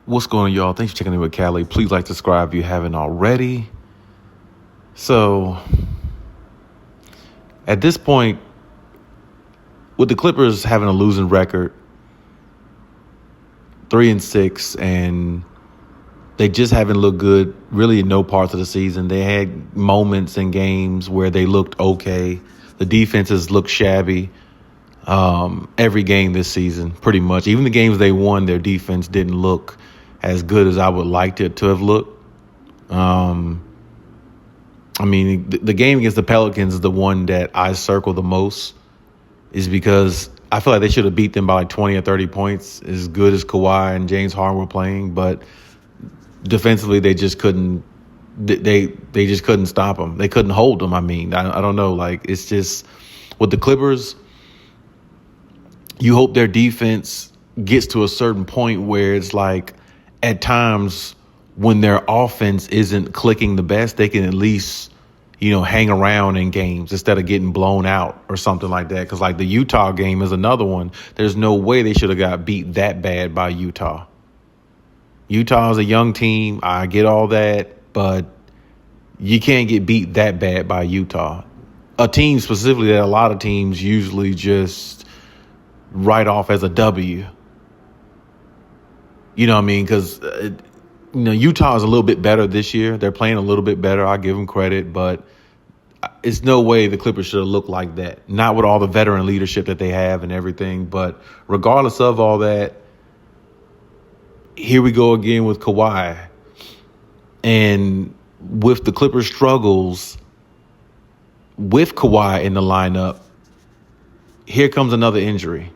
What's going on, y'all? Thanks for checking in with Callie. Please like, subscribe if you haven't already. So, at this point, with the Clippers having a losing record, 3-6, and they just haven't looked good really in no parts of the season. They had moments in games where they looked okay. The defenses looked shabby every game this season, pretty much. Even the games they won, their defense didn't look as good as I would like it to have looked. The game against the Pelicans is the one that I circle the most, is because I feel like they should have beat them by like 20 or 30 points, as good as Kawhi and James Harden were playing. But defensively, they just couldn't. They just couldn't stop them. They couldn't hold them. I don't know. Like, it's just with the Clippers, you hope their defense gets to a certain point where it's like, at times when their offense isn't clicking the best, they can at least, hang around in games instead of getting blown out or something like that. Because like the Utah game is another one. There's no way they should have got beat that bad by Utah. Utah is a young team. I get all that, but you can't get beat that bad by Utah. A team specifically that a lot of teams usually just write off as a W. You know what I mean? Because, Utah is a little bit better this year. They're playing a little bit better. I give them credit. But it's no way the Clippers should have looked like that. Not with all the veteran leadership that they have and everything. But regardless of all that, here we go again with Kawhi. And with the Clippers' struggles with Kawhi in the lineup, here comes another injury.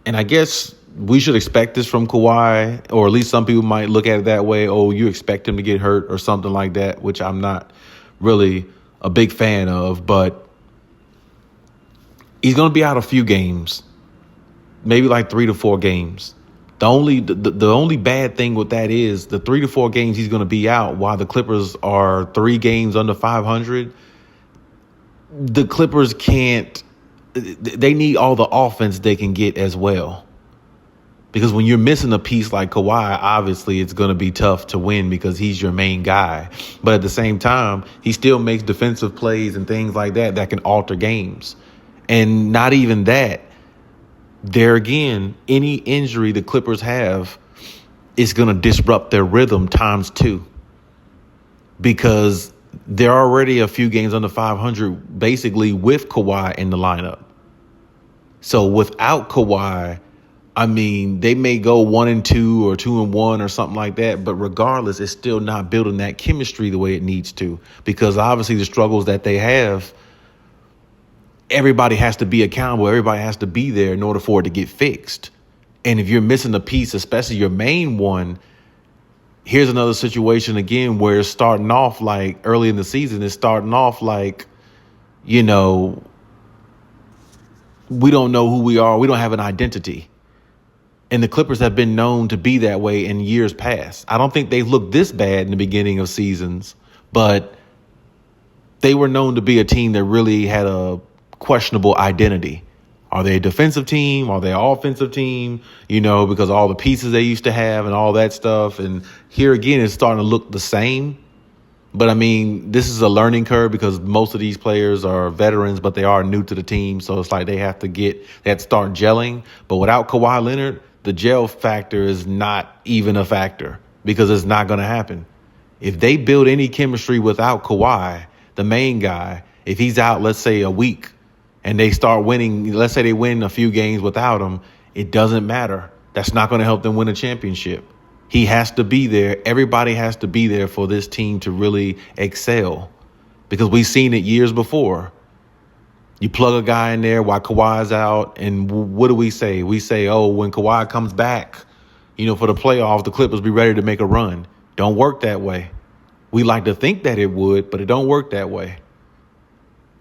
And I guess we should expect this from Kawhi, or at least some people might look at it that way. Oh, you expect him to get hurt or something like that, which I'm not really a big fan of. But he's going to be out a few games, maybe like 3 to 4 games. The only bad thing with that is the 3 to 4 games he's going to be out while the Clippers are 3 games under 500. The Clippers can't. They need all the offense they can get as well. Because when you're missing a piece like Kawhi, obviously it's going to be tough to win because he's your main guy. But at the same time, he still makes defensive plays and things like that can alter games. And not even that. There again, any injury the Clippers have is going to disrupt their rhythm times 2. Because they're already a few games under 500 basically with Kawhi in the lineup. So without Kawhi, they may go 1-2 or 2-1 or something like that. But regardless, it's still not building that chemistry the way it needs to, because obviously the struggles that they have, everybody has to be accountable. Everybody has to be there in order for it to get fixed. And if you're missing a piece, especially your main one, here's another situation again where it's starting off like early in the season. It's starting off like, we don't know who we are. We don't have an identity. And the Clippers have been known to be that way in years past. I don't think they looked this bad in the beginning of seasons, but they were known to be a team that really had a questionable identity. Are they a defensive team? Are they an offensive team? Because all the pieces they used to have and all that stuff. And here again, it's starting to look the same. But this is a learning curve because most of these players are veterans, but they are new to the team. So it's like they have to start gelling. But without Kawhi Leonard, the gel factor is not even a factor because it's not going to happen. If they build any chemistry without Kawhi, the main guy, if he's out, let's say a week, and they start winning, let's say they win a few games without him, it doesn't matter. That's not going to help them win a championship. He has to be there. Everybody has to be there for this team to really excel, because we've seen it years before. You plug a guy in there while Kawhi's out, and what do we say? We say, oh, when Kawhi comes back, for the playoffs, the Clippers be ready to make a run. Don't work that way. We like to think that it would, but it don't work that way.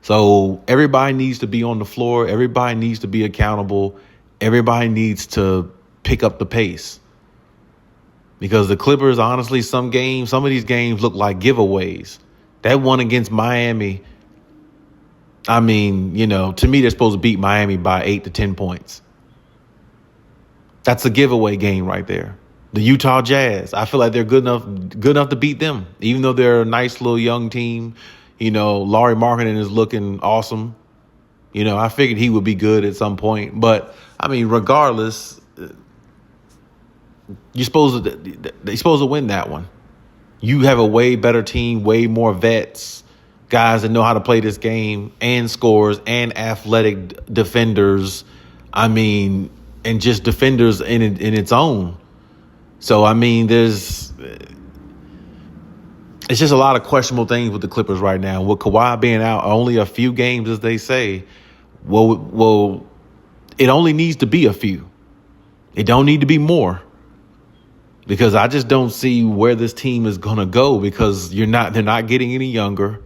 So everybody needs to be on the floor. Everybody needs to be accountable. Everybody needs to pick up the pace. Because the Clippers, honestly, some of these games look like giveaways. That one against Miami, to me, they're supposed to beat Miami by 8 to 10 points. That's a giveaway game right there. The Utah Jazz. I feel like they're good enough to beat them, even though they're a nice little young team. Lauri Markkanen is looking awesome. I figured he would be good at some point. But, regardless, they're supposed to win that one. You have a way better team, way more vets, guys that know how to play this game, and scorers and athletic defenders. And just defenders in its own. So, it's just a lot of questionable things with the Clippers right now. With Kawhi being out only a few games, as they say, well, it only needs to be a few. It don't need to be more. Because I just don't see where this team is going to go, because they're not getting any younger.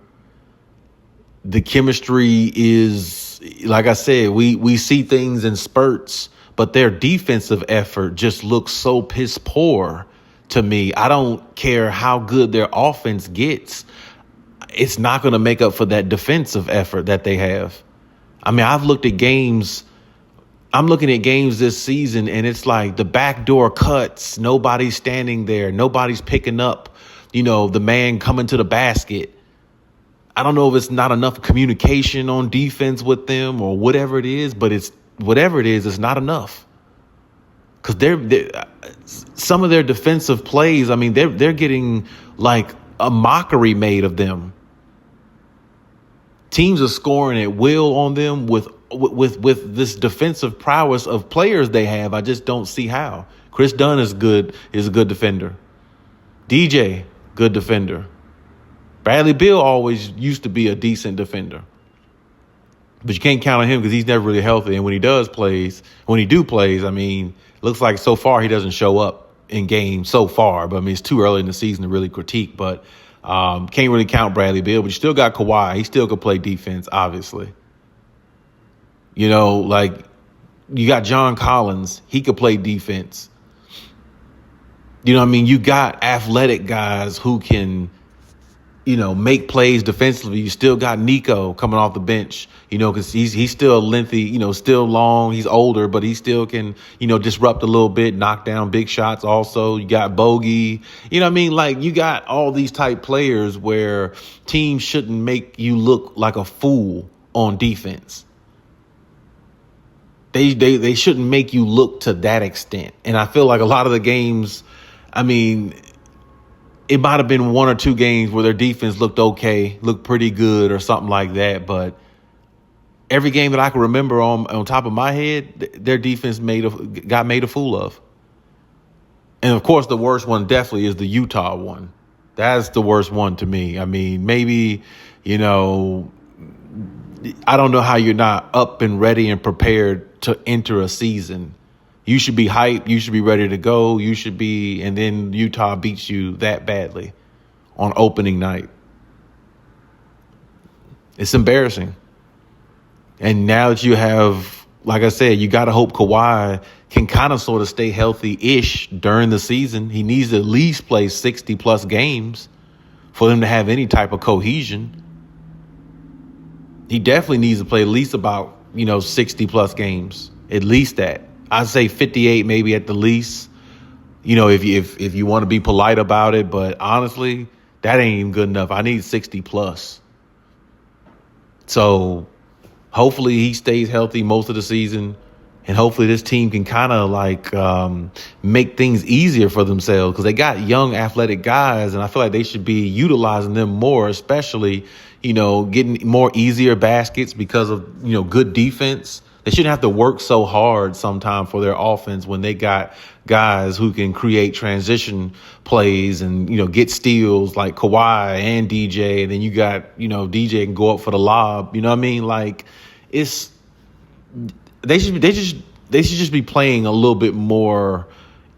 The chemistry is, like I said, we see things in spurts, but their defensive effort just looks so piss poor to me. I don't care how good their offense gets. It's not going to make up for that defensive effort that they have. I've looked at games. I'm looking at games this season, and it's like the backdoor cuts. Nobody's standing there. Nobody's picking up, the man coming to the basket. I don't know if it's not enough communication on defense with them or whatever it is, but it's not enough. Because some of their defensive plays, they're getting like a mockery made of them. Teams are scoring at will on them with this defensive prowess of players they have. I just don't see how. Chris Dunn is a good defender. DJ, good defender. Bradley Beal always used to be a decent defender. But you can't count on him because he's never really healthy. And when he plays, looks like so far he doesn't show up in games so far. But it's too early in the season to really critique. But can't really count Bradley Beal. But you still got Kawhi. He still could play defense, obviously. You got John Collins. He could play defense. You got athletic guys who can, make plays defensively. You still got Nico coming off the bench, because he's still lengthy, still long. He's older, but he still can, disrupt a little bit, knock down big shots also. You got Bogey. You got all these type players where teams shouldn't make you look like a fool on defense. They shouldn't make you look to that extent. And I feel like a lot of the games, it might have been one or two games where their defense looked okay, looked pretty good or something like that. But every game that I can remember on top of my head, their defense got made a fool of. And, of course, the worst one definitely is the Utah one. That's the worst one to me. Maybe, I don't know how you're not up and ready and prepared to enter a season. You should be hyped. You should be ready to go. And then Utah beats you that badly on opening night. It's embarrassing. And now that you have, like I said, you got to hope Kawhi can kind of sort of stay healthy-ish during the season. He needs to at least play 60-plus games for them to have any type of cohesion. He definitely needs to play at least about, 60-plus games. At least that. I'd say 58 maybe at the least, if you want to be polite about it. But honestly, that ain't even good enough. I need 60-plus. So hopefully he stays healthy most of the season. And hopefully this team can kind of make things easier for themselves, because they got young athletic guys, and I feel like they should be utilizing them more, especially, getting more easier baskets because of, good defense. They shouldn't have to work so hard sometime for their offense when they got guys who can create transition plays and, get steals like Kawhi and DJ. And then you got, DJ can go up for the lob. They should just be playing a little bit more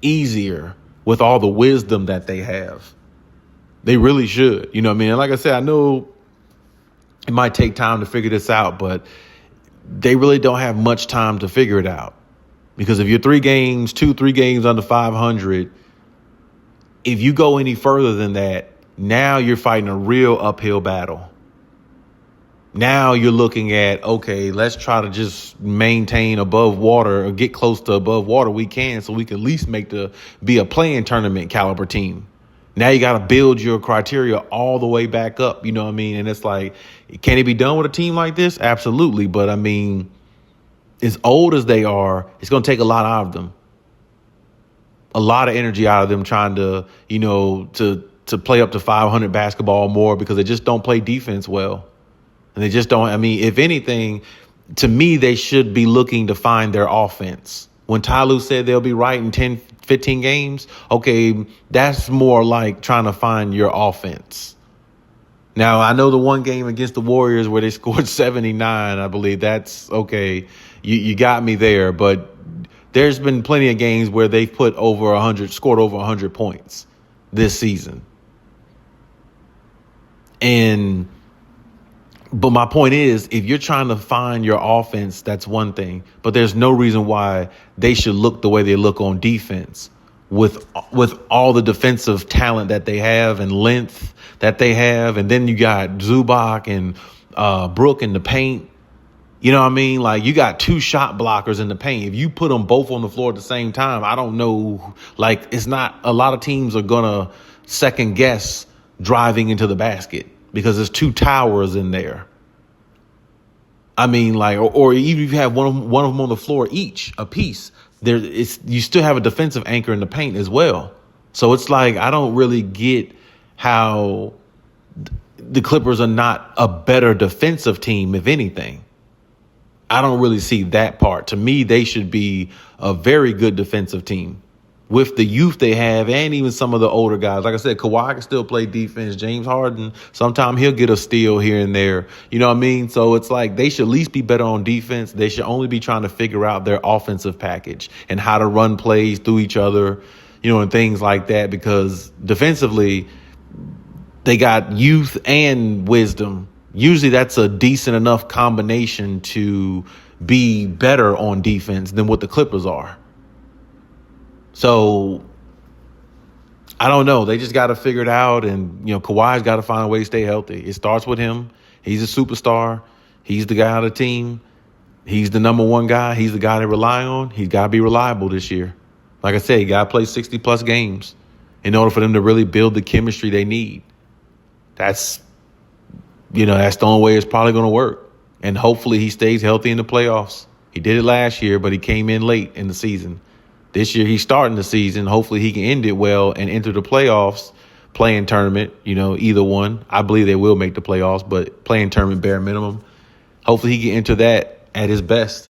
easier with all the wisdom that they have. They really should. And like I said, I know it might take time to figure this out, but they really don't have much time to figure it out. Because if you're 3 games under 500, if you go any further than that, now you're fighting a real uphill battle. Now you're looking at, okay, let's try to just maintain above water or get close to above water we can so we can at least be a playing tournament caliber team. Now you got to build your criteria all the way back up. You know what I mean? And it's like, can it be done with a team like this? Absolutely. But I mean, as old as they are, it's going to take a lot out of them. A lot of energy out of them trying to, to play up to 500 basketball more because they just don't play defense well. And they just don't. I mean, if anything, to me, they should be looking to find their offense. When Ty Lue said they'll be right in 10, 15 games, okay, that's more like trying to find your offense. Now, I know the one game against the Warriors where they scored 79, I believe that's okay. You got me there, but there's been plenty of games where they've scored over 100 points this season. But my point is, if you're trying to find your offense, that's one thing. But there's no reason why they should look the way they look on defense with all the defensive talent that they have and length that they have. And then you got Zubac and Brook in the paint. You know what I mean? Like, you got 2 shot blockers in the paint. If you put them both on the floor at the same time, I don't know. Like, it's not a lot of teams are going to second guess driving into the basket, because there's 2 towers in there. I mean, like, or even if you have one of them on the floor a piece, you still have a defensive anchor in the paint as well. So it's like, I don't really get how the Clippers are not a better defensive team, if anything. I don't really see that part. To me, they should be a very good defensive team with the youth they have and even some of the older guys. Like I said, Kawhi can still play defense. James Harden, sometimes he'll get a steal here and there. You know what I mean? So it's like they should at least be better on defense. They should only be trying to figure out their offensive package and how to run plays through each other, and things like that, because defensively they got youth and wisdom. Usually that's a decent enough combination to be better on defense than what the Clippers are. So I don't know. They just got to figure it out. And, Kawhi's got to find a way to stay healthy. It starts with him. He's a superstar. He's the guy on the team. He's the number one guy. He's the guy they rely on. He's got to be reliable this year. Like I said, he got to play 60-plus games in order for them to really build the chemistry they need. That's the only way it's probably going to work. And hopefully he stays healthy in the playoffs. He did it last year, but he came in late in the season. This year he's starting the season. Hopefully he can end it well and enter the playoffs, playing tournament, either one. I believe they will make the playoffs, but playing tournament bare minimum. Hopefully he can enter that at his best.